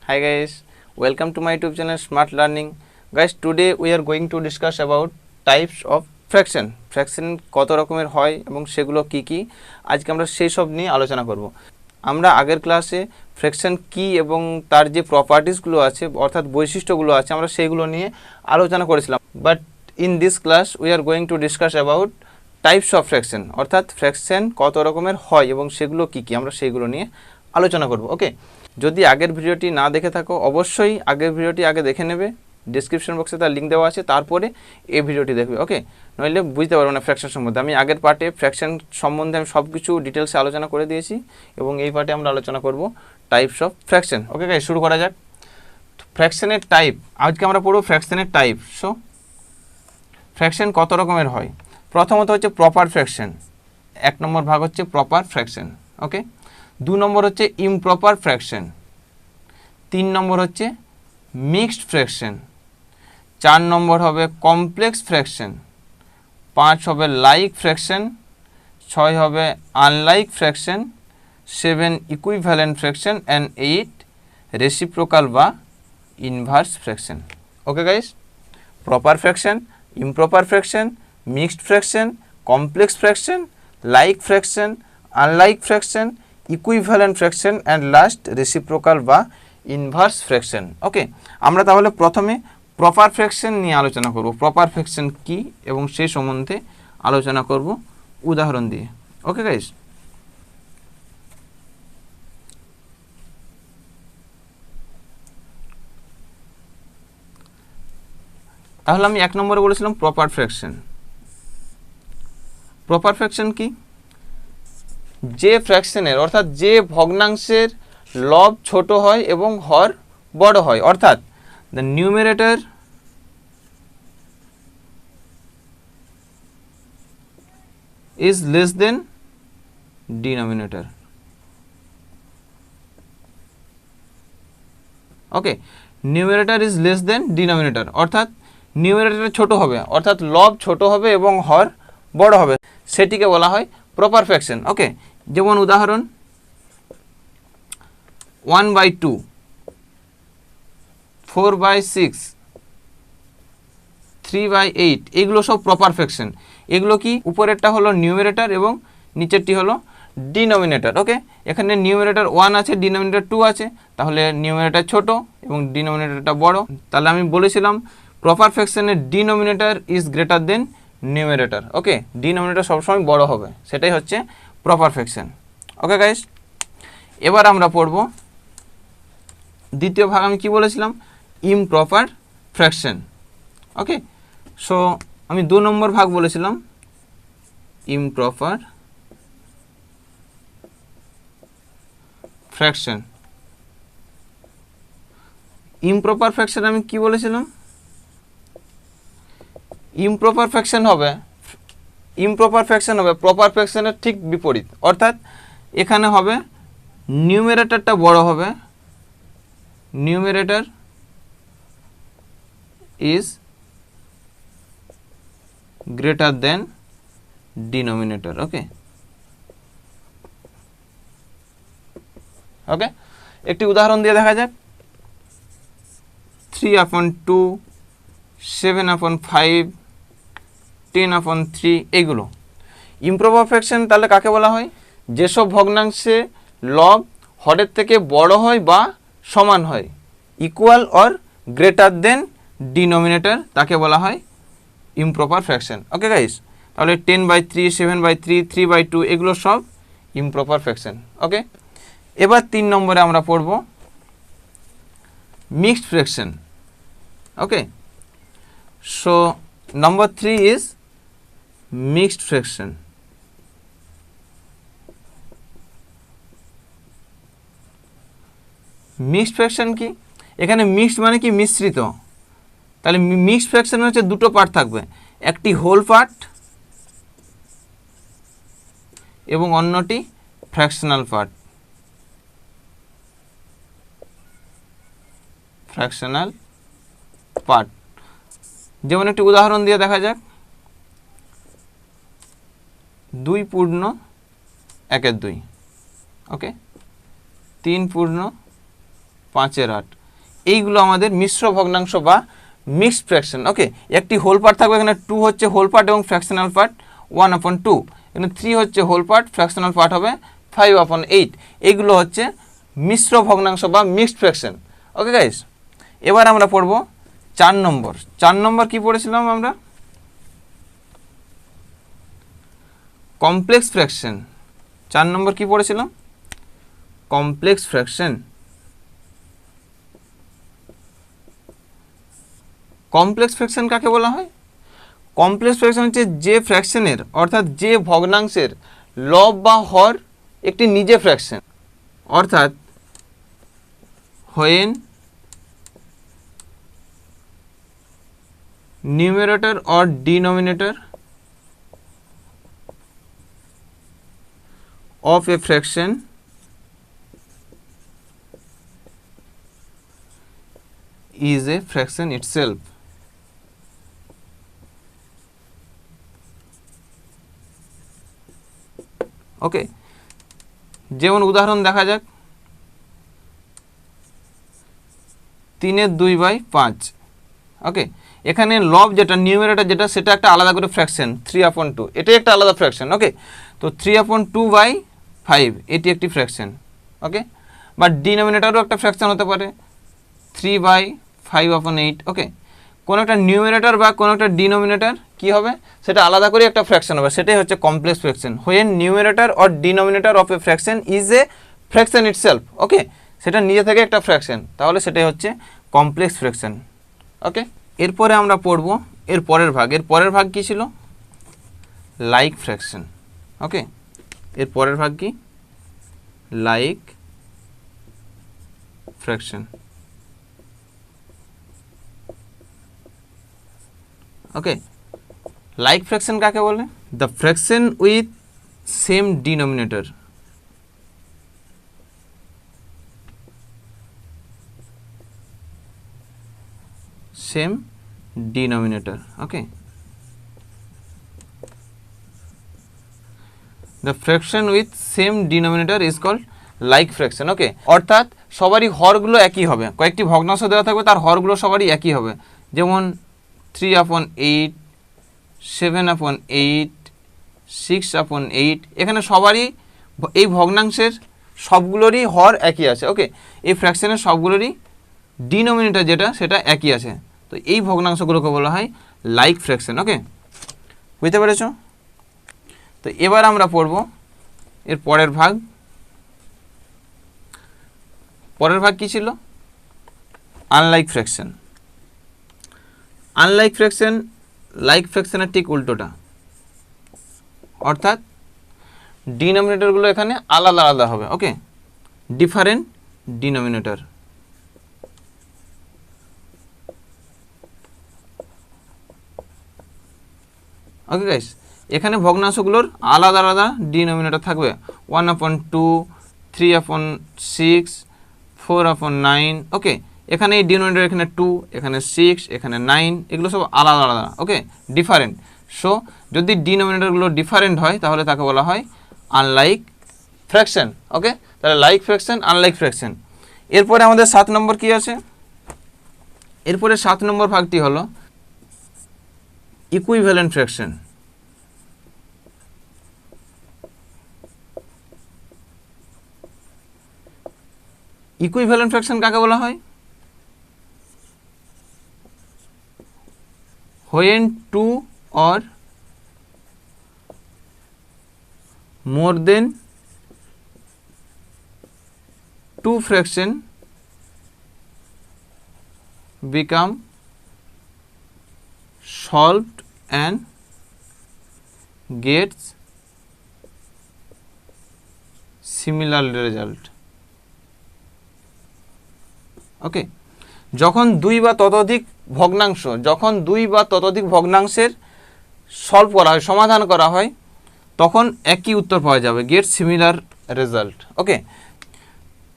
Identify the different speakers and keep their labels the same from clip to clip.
Speaker 1: Hi guys, welcome to my YouTube channel Smart Learning. Guys, today we are going to discuss about types of fraction. Fraction কত রকমের হয় এবং সেগুলো কি কি আজকে আমরা সেই সব নিয়ে আলোচনা করব। আমরা আগের ক্লাসে ফ্র্যাকশন কি এবং তার যে প্রপার্টিসগুলো আছে অর্থাৎ বৈশিষ্ট্যগুলো আছে আমরা সেইগুলো নিয়ে আলোচনা করেছিলাম। But in this class we are going to discuss about types of fraction, অর্থাৎ ফ্র্যাকশন কত রকমের হয় এবং সেগুলো কি কি আমরা সেইগুলো নিয়ে আলোচনা করব। ওকে, যদি আগের ভিডিওটি না দেখে থাকো অবশ্যই আগের ভিডিওটি আগে দেখে নেবে, ডিসক্রিপশন বক্সে তার লিঙ্ক দেওয়া আছে, তারপরে এই ভিডিওটি দেখবে। ওকে, নইলে বুঝতে পারবো না ফ্র্যাকশন সম্বন্ধে। আমি আগের পার্টে ফ্র্যাকশন সম্বন্ধে আমি সব কিছু ডিটেলসে আলোচনা করে দিয়েছি এবং এই পার্টে আমরা আলোচনা করব types of fraction. Okay guys, শুরু করা যাক। ফ্র্যাকশনের টাইপ, আজকে আমরা পড়ব ফ্র্যাকশনের টাইপ। সো ফ্র্যাকশন কত রকমের হয়? প্রথমত হচ্ছে প্রপার ফ্র্যাকশন, এক নম্বর ভাগ হচ্ছে প্রপার ফ্র্যাকশন। ওকে, দু নম্বর হচ্ছে ইমপ্রপার ফ্র্যাকশন, তিন নম্বর হচ্ছে মিক্সড ফ্র্যাকশন, চার নম্বর হবে কমপ্লেক্স ফ্র্যাকশন, পাঁচ হবে লাইক ফ্র্যাকশন, ছয় হবে unlike fraction, seven equivalent fraction and eight reciprocal বা inverse fraction. Okay guys, proper fraction, improper fraction, mixed fraction, complex fraction, like fraction, unlike fraction, equivalent fraction and last reciprocal বা inverse fraction. Okay, আমরা তাহলে প্রথমে proper fraction নিয়ে আলোচনা করব। Proper fraction কি এবং সেই সম্বন্ধে আলোচনা করব উদাহরণ দিয়ে। ওকে গাইস, তাহলে আমি এক নম্বরে বলেছিলাম প্রপার ফ্র্যাকশন। প্রপার ফ্র্যাকশন কি? যে ফ্র্যাকশনের অর্থাৎ যে ভগ্নাংশের লব ছোট হয় এবং হর বড় হয়, অর্থাৎ the numerator is less than denominator. Okay, numerator is less than denominator, অর্থাৎ নিউমারেটর ছোট হবে অর্থাৎ লব ছোট হবে এবং হর বড় হবে, সেটিকে বলা হয় প্রপার ফ্র্যাকশন। ওকে, যেমন উদাহরণ 1/2, 4/6, 3/8, এগুলো সব প্রপার ফ্র্যাকশন। এগুলো কি? উপরেরটা হলো নিউমারেটর এবং নিচেরটি হলো ডিনোমিনেটর। ওকে, এখানে নিউমারেটর 1 আছে, ডিনোমিনেটর 2 আছে, তাহলে নিউমারেটর ছোট এবং ডিনোমিনেটরটা বড়। তাহলে আমি বলেছিলাম প্রপার ফ্র্যাকশনের denominator is greater than numerator. Okay, denominator সবসময় বড় হবে, সেটাই হচ্ছে প্রপার ফ্র্যাকশন। ওকে গাইস, এবার আমরা পড়ব দ্বিতীয় ভাগ। আমি কি বলেছিলাম? Improper fraction. ওকে, সো আমি দু নম্বর ভাগ বলেছিলাম ইমপ্রপার ফ্র্যাকশন। ইমপ্রপার ফ্র্যাকশন আমি কি বলেছিলাম? ইমপ্রপার ফ্র্যাকশন হবে প্রপার ফ্র্যাকশনের ঠিক বিপরীত, অর্থাৎ এখানে হবে নিউমারেটরটা বড় হবে, numerator is greater than denominator. Okay, okay, একটি উদাহরণ দিয়ে দেখা যাক। 3/2, 7/5, 10/3, এগুলো ইমপ্রপার ফ্র্যাকশন। তাহলে কাকে বলা হয়? যেসব ভগ্নাংশে লব হরের থেকে বড় হয় বা সমান হয়, equal or greater than denominator, তাকে বলা হয় ইমপ্রপার ফ্র্যাকশন। ওকে গাইস, তাহলে 10/3, 7/3, 3/2, এগুলো সব ইমপ্রপার ফ্র্যাকশন। ওকে, এবার 3 নম্বরে আমরা পড়ব mixed fraction. Okay, so number 3 is mixed fraction. Mixed fraction কি? এখানে মিক্সড মানে কি? মিশ্রিত। তাহলে মিক্সড ফ্র্যাকশন হচ্ছে দুটো পার্ট থাকবে, একটি হোল পার্ট এবং অন্যটি ফ্র্যাকশনাল পার্ট। ফ্র্যাকশনাল পার্ট, যেমন একটি উদাহরণ দিয়ে দেখা যাক। 2/1/2, ওকে, 3/5 5/8। এইগুলো আমাদের মিশ্র ভগ্নাংশ বা মিক্সড ফ্র্যাকশন। ওকে, একটি হোল পার্ট থাকবে, এখানে 2 হচ্ছে হোল পার্ট এবং ফ্র্যাকশনাল পার্ট 1/2, এখানে 3 হচ্ছে হোল পার্ট, ফ্র্যাকশনাল পার্ট হবে 5/8। এইগুলো হচ্ছে মিশ্র ভগ্নাংশ বা মিক্সড ফ্র্যাকশন। ওকে গাইস, এবার আমরা পড়ব 4 নম্বর। 4 নম্বর কি পড়েছিলাম আমরা? Complex fraction. 4 নম্বর কি পড়েছিলাম? Complex fraction. কমপ্লেক্স ফ্র্যাকশন কাকে বলা হয়? কমপ্লেক্স ফ্র্যাকশন হচ্ছে যে ফ্র্যাকশনের, অর্থাৎ যে ভগ্নাংশের লব বা হর একটি নিজে ফ্র্যাকশন, অর্থাৎ when numerator or denominator of a fraction is a fraction itself. ওকে, যেমন উদাহরণ দেখা যাক, 3/2/5। ওকে, এখানে লব যেটা, নিউমারেটর যেটা, সেটা একটা আলাদা করে ফ্র্যাকশন 3/2, এটাই একটা আলাদা ফ্র্যাকশন। ওকে, তো 3/2/5 এটি একটি ফ্র্যাকশন। ওকে, বা ডিনোমিনেটরও একটা ফ্র্যাকশন হতে পারে 3/5/8। ওকে, কোনো একটা নিউমারেটর বা কোনো একটা ডিনোমিনেটর কি হবে, সেটা আলাদা করে একটা ফ্র্যাকশন হবে, সেটাই হচ্ছে complex fraction. When numerator or denominator of a fraction is a fraction itself. Okay, সেটা নিজে থেকে একটা ফ্র্যাকশন, তাহলে সেটাই হচ্ছে কমপ্লেক্স ফ্র্যাকশন। ওকে, এরপরে আমরা পড়ব এর পরের ভাগ। এর পরের ভাগ কি ছিল? Like fraction. ওকে, এর পরের ভাগ কি? Like fraction. Okay, like fraction কাকে বলে? The fraction with same denominator. Same denominator. Okay, the fraction with same denominator is called like fraction. Okay, অর্থাৎ সবারই হরগুলো একই হবে, কয়েকটি ভগ্নাংশ দেওয়া থাকবে, তার হরগুলো সবারই একই হবে। যেমন 3/8, 7/8, 6/8, এখানে সবারই এই ভগ্নাংশের সবগুলোরই হর একই আছে। ওকে, এই ফ্র্যাকশনের সবগুলোরই ডিনোমিনেটর যেটা, সেটা একই আছে। তো এই ভগ্নাংশগুলোকে বলা হয় লাইক ফ্র্যাকশন। ওকে, বুঝতে পেরেছ? তো এবার আমরা পড়ব এর পরের ভাগ। পরের ভাগ কি ছিল? Unlike fraction. Unlike fraction like ফ্র্যাকশনের ঠিক উল্টোটা, অর্থাৎ ডিনোমিনেটরগুলো এখানে আলাদা আলাদা হবে। Okay, different denominator. Okay guys, এখানে ভগ্নাংশগুলোর আলাদা আলাদা ডিনোমিনেটর থাকবে 1/2, 3/6, 4/9। ওকে, এখানে এই ডিনোমিনেটর, এখানে 2, এখানে 6, এখানে 9, এগুলো সব আলাদা আলাদা। ওকে, ডিফারেন্ট। সো যদি ডিনোমিনেটরগুলো ডিফারেন্ট হয় তাহলে তাকে বলা হয় আনলাইক ফ্র্যাকশন। ওকে, তাহলে লাইক ফ্র্যাকশন, আনলাইক ফ্র্যাকশন। এরপরে আমাদের 7 নম্বর কি আছে? এরপরে 7 নম্বর ভাগটি হলো ইকুইভ্যালেন্ট ফ্র্যাকশন। ইকুইভ্যালেন্ট ফ্র্যাকশন কাকে বলা হয়? when 2 or more than 2 fraction become solved and gets similar result. ওকে, যখন 2 বা ততোধিক ভগ্নাংশের সলভ করা হয়, সমাধান করা হয়, তখন একই উত্তর পাওয়া যাবে, গেট সিমিলার রেজাল্ট। ওকে,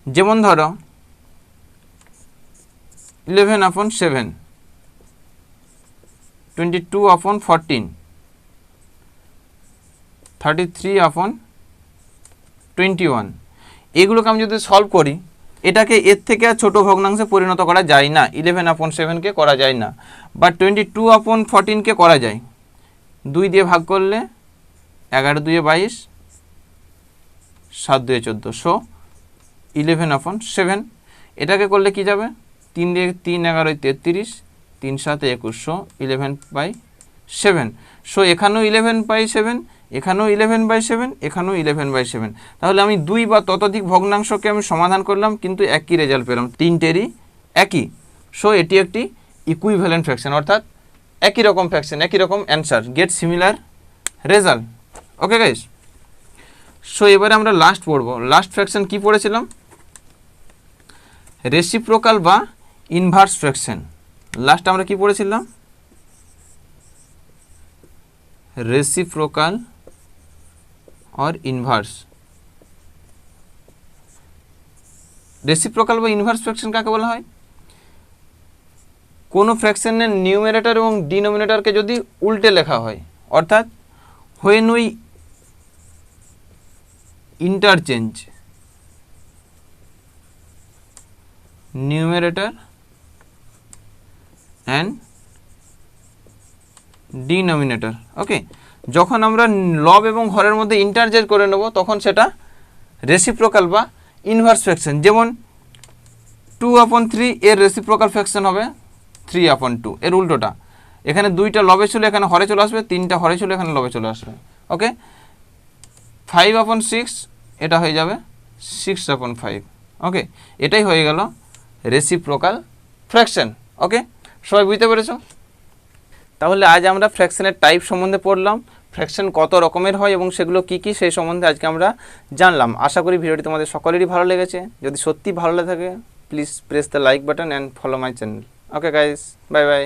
Speaker 1: যেমন ধরো 11/7, 22/14, 33/21, এগুলোকে আমি যদি সলভ করি এটাকে এর থেকে আর ছোটো ভগ্নাংশে পরিণত করা যায় না, 11/7কে করা যায় না, বা 22/14কে করা যায়। 2 দিয়ে ভাগ করলে 11 2 22, 7 2 14, সো 11/7। এটাকে করলে কি যাবে, 3 দিয়ে 3 11 33, 3 7 21, সো 11/7। সো এখানেও 11/7, এখানেও 11/7, এখানেও 11/7। তাহলে আমি 2 বা ততোধিক ভগ্নাংশকে আমি সমাধান করলাম, কিন্তু একই রেজাল্ট পেলাম, তিনটেরই একই। সো এটি একটি ইকুইভ্যালেন্ট ফ্র্যাকশন, অর্থাৎ একই রকম ফ্র্যাকশন, একই রকম answer, get similar result. Okay guys, so এবারে আমরা লাস্ট পড়বো। লাস্ট ফ্র্যাকশন কি পড়েছিলাম, রেসিপ্রোকাল বা ইনভার্স ফ্র্যাকশন। লাস্ট আমরা কি পড়েছিলাম, রেসিপ্রোকাল और ইনভার্স। রেসিপ্রোকাল বা ইনভার্স ফ্র্যাকশন কাকে বলা হয়, কোনো ফ্র্যাকশনের নিউমারেটর এবং ডিনোমিনেটরকে যদি উল্টে লেখা হয়, অর্থাৎ when we interchange numerator and denominator, ওকে, যখন আমরা লব এবং হরের মধ্যে ইন্টারচেঞ্জ করে নেব তখন সেটা রেসিপ্রোকাল বা ইনভার্স ফ্র্যাকশন। যেমন 2/3 এর রেসিপ্রোকাল ফ্র্যাকশন হবে 3/2, এর উল্টোটা, এখানে 2টা লবে ছিল এখানে হরে চলে আসবে, 3টা হরে ছিল এখানে লবে চলে আসবে। ওকে, 5/6 এটা হয়ে যাবে 6/5। ওকে, এটাই হয়ে গেল রেসিপ্রোকাল ফ্র্যাকশন। ওকে, সবাই বুঝতে পেরেছো? তাহলে আজ আমরা ফ্র্যাকশনের টাইপ সম্বন্ধে পড়লাম, ফ্র্যাকশন কত রকমের হয় এবং সেগুলো কি কি সেই সম্বন্ধে আজকে আমরা জানলাম। আশা করি ভিডিওটি তোমাদের সকলেরই ভালো লেগেছে। যদি সত্যি ভালো লেগে থাকে please press the like button and follow my channel. Okay guys, bye bye.